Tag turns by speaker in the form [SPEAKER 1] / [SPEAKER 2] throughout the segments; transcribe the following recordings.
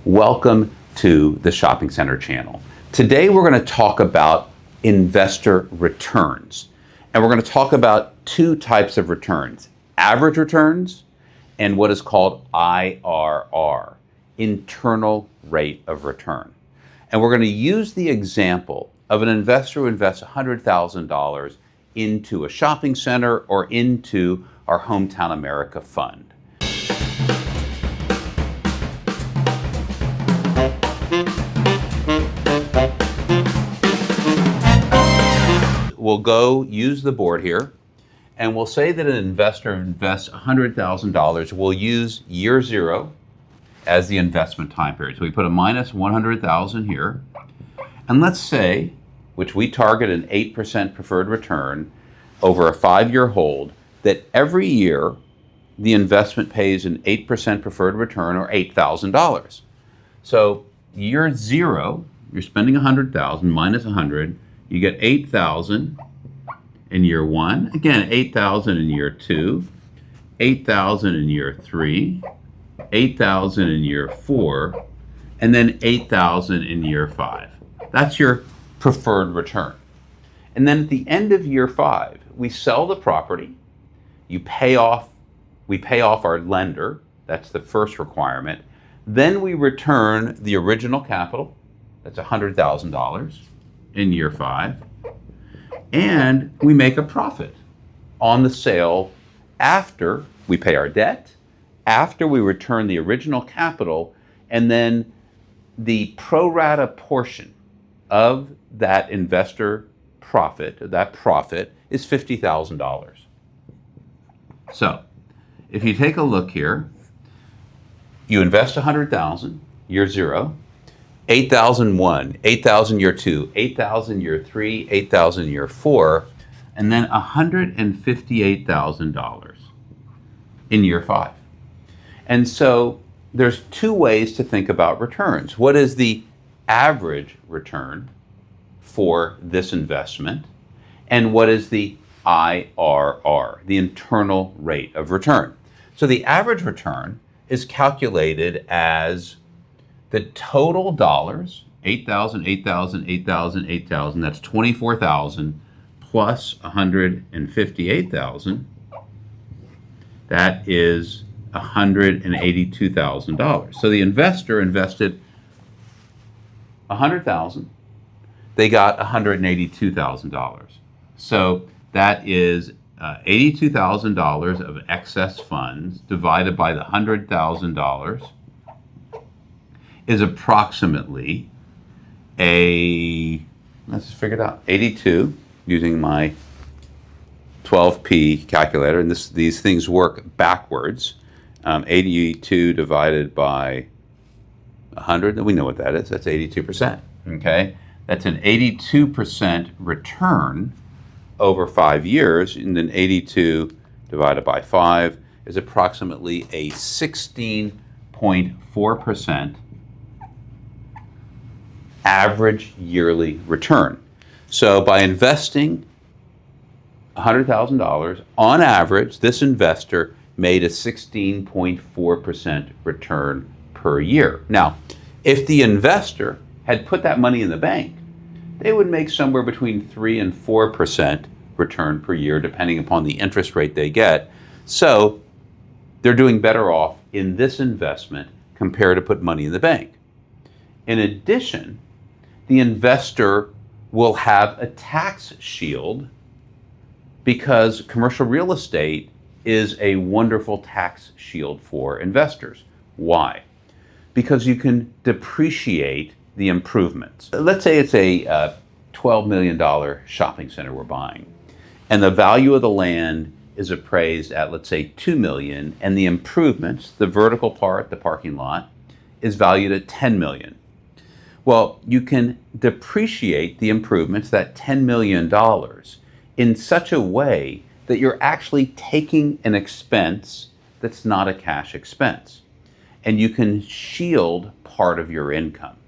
[SPEAKER 1] Welcome to the Shopping Center channel. Today we're going to talk about investor returns. And we're going to talk about two types of returns, average returns and what is called IRR, internal rate of return. And we're going to use the example of an investor who invests $100,000 into a shopping center or into our Hometown America fund. We'll go use the board here, and we'll say that an investor invests $100,000. We'll use year zero as the investment time period. So we put a minus 100,000 here. And let's say, which we target an 8% preferred return over a 5-year hold, that every year the investment pays an 8% preferred return or $8,000. So year zero, you're spending 100,000 minus 100, you get 8,000 in year one, again 8,000 in year two, 8,000 in year three, 8,000 in year four, and then 8,000 in year five. That's your preferred return. And then at the end of year five, we sell the property, we pay off our lender, that's the first requirement. Then we return the original capital, that's $100,000 in year five, and we make a profit on the sale after we pay our debt, after we return the original capital, and then the pro rata portion of that investor profit, that profit is $50,000. So if you take a look here, you invest $100,000, year zero, 8,001, 8,000 year two, 8,000 year three, 8,000 year four, and then $158,000 in year five. And so there's two ways to think about returns. What is the average return for this investment? And what is the IRR, the internal rate of return? So the average return is calculated as the total dollars, 8,000, 8,000, 8,000, 8,000, that's 24,000 plus 158,000, that is $182,000. So the investor invested 100,000, they got $182,000. So that is $82,000 of excess funds divided by the $100,000 is approximately let's figure it out, 82, using my 12p calculator, and these things work backwards. 82 divided by 100, we know what that is, that's 82%, okay? That's an 82% return over 5 years, and then 82 divided by 5 is approximately a 16.4% average yearly return. So by investing $100,000, on average, this investor made a 16.4% return per year. Now, if the investor had put that money in the bank, they would make somewhere between 3 and 4% return per year, depending upon the interest rate they get. So they're doing better off in this investment compared to put money in the bank. In addition, the investor will have a tax shield because commercial real estate is a wonderful tax shield for investors. Why? Because you can depreciate the improvements. Let's say it's a $12 million shopping center we're buying, and the value of the land is appraised at, let's say, $2 million, and the improvements, the vertical part, the parking lot, is valued at $10 million. Well, you can depreciate the improvements, that $10 million, in such a way that you're actually taking an expense that's not a cash expense. And you can shield part of your income.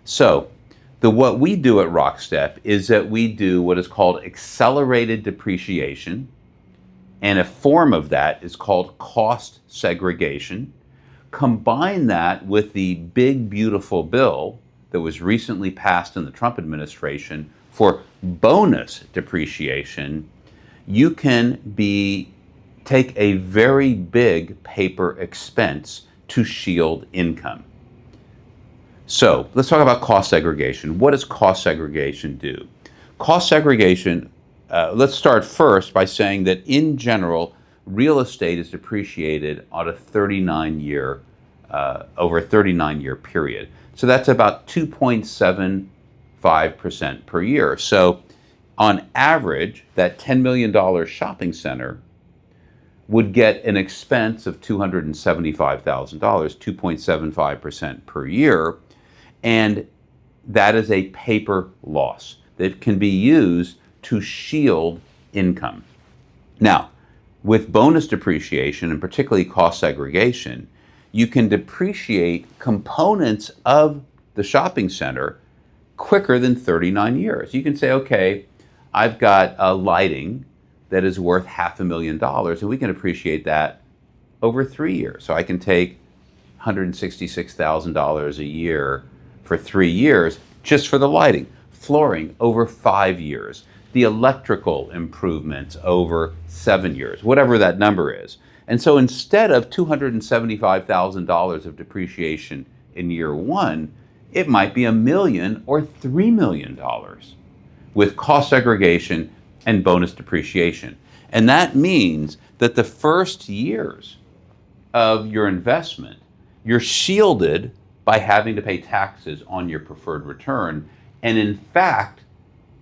[SPEAKER 1] So what we do at Rockstep is that we do what is called accelerated depreciation, and a form of that is called cost segregation, Combine that with the big, beautiful bill that was recently passed in the Trump administration for bonus depreciation, you can take a very big paper expense to shield income. So let's talk about cost segregation. What does cost segregation do? Cost segregation, let's start first by saying that in general, real estate is depreciated on a 39-year, over a 39-year period. So that's about 2.75% per year. So on average, that $10 million shopping center would get an expense of $275,000, 2.75% per year. And that is a paper loss that can be used to shield income. Now, with bonus depreciation, and particularly cost segregation, you can depreciate components of the shopping center quicker than 39 years. You can say, okay, I've got a lighting that is worth $500,000, and we can appreciate that over 3 years. So I can take $166,000 a year for 3 years just for the lighting. Flooring over 5 years. The electrical improvements over 7 years, whatever that number is. And so instead of $275,000 of depreciation in year one, it might be $1 million or $3 million with cost segregation and bonus depreciation. And that means that the first years of your investment, you're shielded by having to pay taxes on your preferred return. And in fact,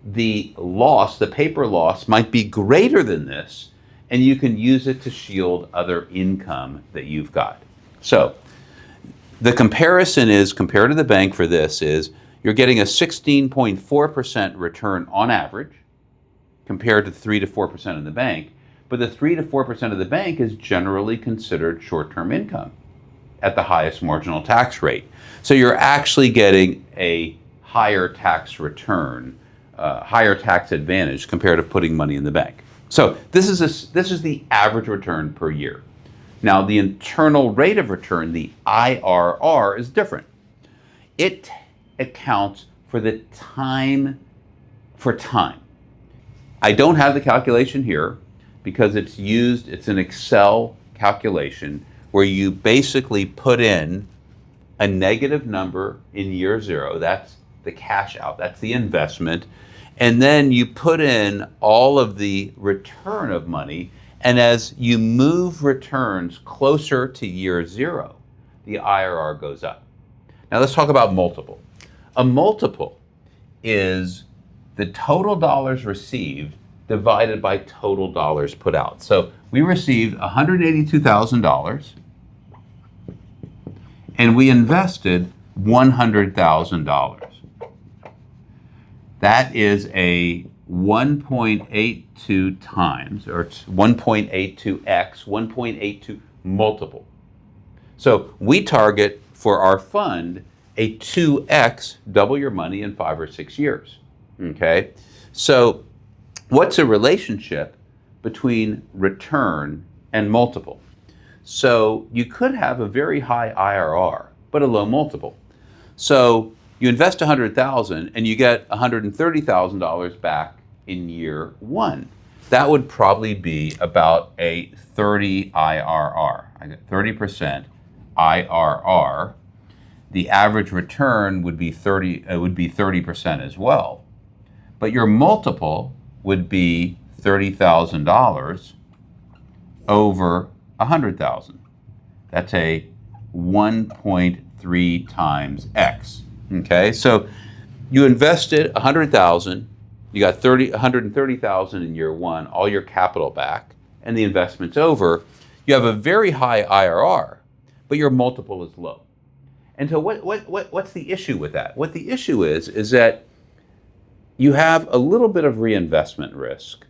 [SPEAKER 1] the loss, the paper loss, might be greater than this, and you can use it to shield other income that you've got. So the comparison is, compared to the bank for this, is you're getting a 16.4% return on average compared to 3 to 4% in the bank. But the 3 to 4% of the bank is generally considered short-term income at the highest marginal tax rate. So you're actually getting a higher tax return, higher tax advantage compared to putting money in the bank. So this is the average return per year. Now the internal rate of return, the IRR, is different. It accounts for the time for time. I don't have the calculation here because it's an Excel calculation where you basically put in a negative number in year zero. That's the cash out, that's the investment. And then you put in all of the return of money. And as you move returns closer to year zero, the IRR goes up. Now let's talk about multiple. A multiple is the total dollars received divided by total dollars put out. So we received $182,000 and we invested $100,000. That is a 1.82 times, or 1.82x, 1.82 multiple. So we target for our fund a 2x, double your money in 5 or 6 years. Okay? So what's a relationship between return and multiple? So you could have a very high IRR, but a low multiple. So you invest $100,000 and you get $130,000 back in year one. That would probably be about a 30 IRR. I get 30% IRR. The average return would be 30% as well. But your multiple would be $30,000 over 100,000. That's a 1.3 times X. Okay, so you invested 100,000, you got 130,000 in year one, all your capital back, and the investment's over. You have a very high IRR, but your multiple is low. And so what's the issue with that? What the issue is that you have a little bit of reinvestment risk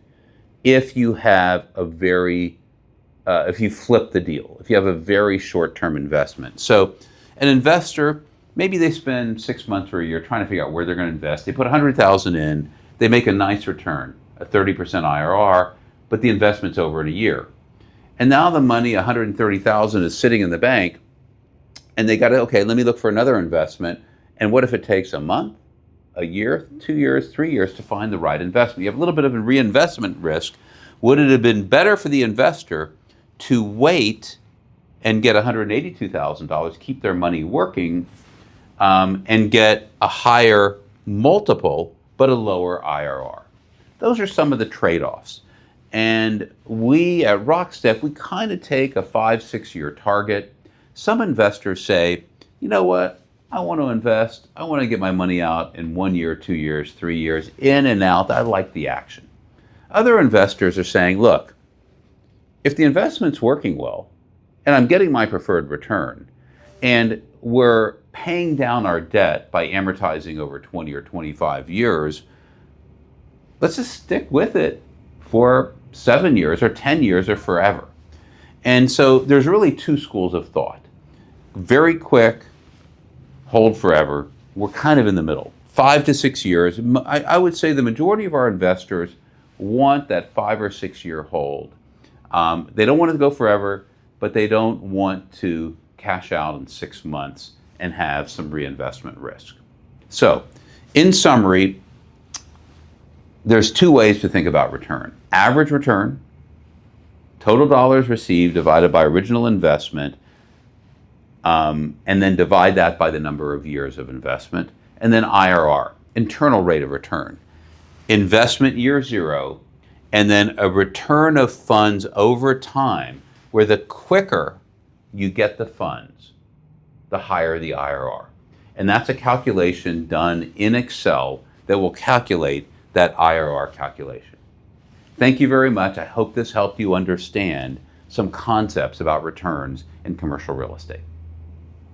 [SPEAKER 1] if you have if you flip the deal, if you have a very short-term investment. So an investor, maybe they spend 6 months or a year trying to figure out where they're going to invest. They put 100,000 in, they make a nice return, a 30% IRR, but the investment's over in a year. And now the money, 130,000, is sitting in the bank, and they got to, okay, let me look for another investment. And what if it takes a month, a year, 2 years, 3 years to find the right investment? You have a little bit of a reinvestment risk. Would it have been better for the investor to wait and get $182,000, keep their money working, and get a higher multiple but a lower IRR? Those are some of the trade-offs. And we at Rockstep, we kind of take a 5-6 year target. Some investors say, you know what, I want to invest, I want to get my money out in 1 year, 2 years, 3 years, in and out. I like the action. Other investors are saying, look, if the investment's working well, and I'm getting my preferred return, and we're paying down our debt by amortizing over 20 or 25 years, let's just stick with it for 7 years or 10 years or forever. And so there's really two schools of thought. Very quick, hold forever. We're kind of in the middle. 5 to 6 years. I would say the majority of our investors want that 5 or 6 year hold. They don't want it to go forever, but they don't want to cash out in 6 months and have some reinvestment risk. So, in summary, there's two ways to think about return. Average return, total dollars received divided by original investment, and then divide that by the number of years of investment, and then IRR, internal rate of return. Investment year zero, and then a return of funds over time, where the quicker you get the funds, the higher the IRR. And that's a calculation done in Excel that will calculate that IRR calculation. Thank you very much. I hope this helped you understand some concepts about returns in commercial real estate.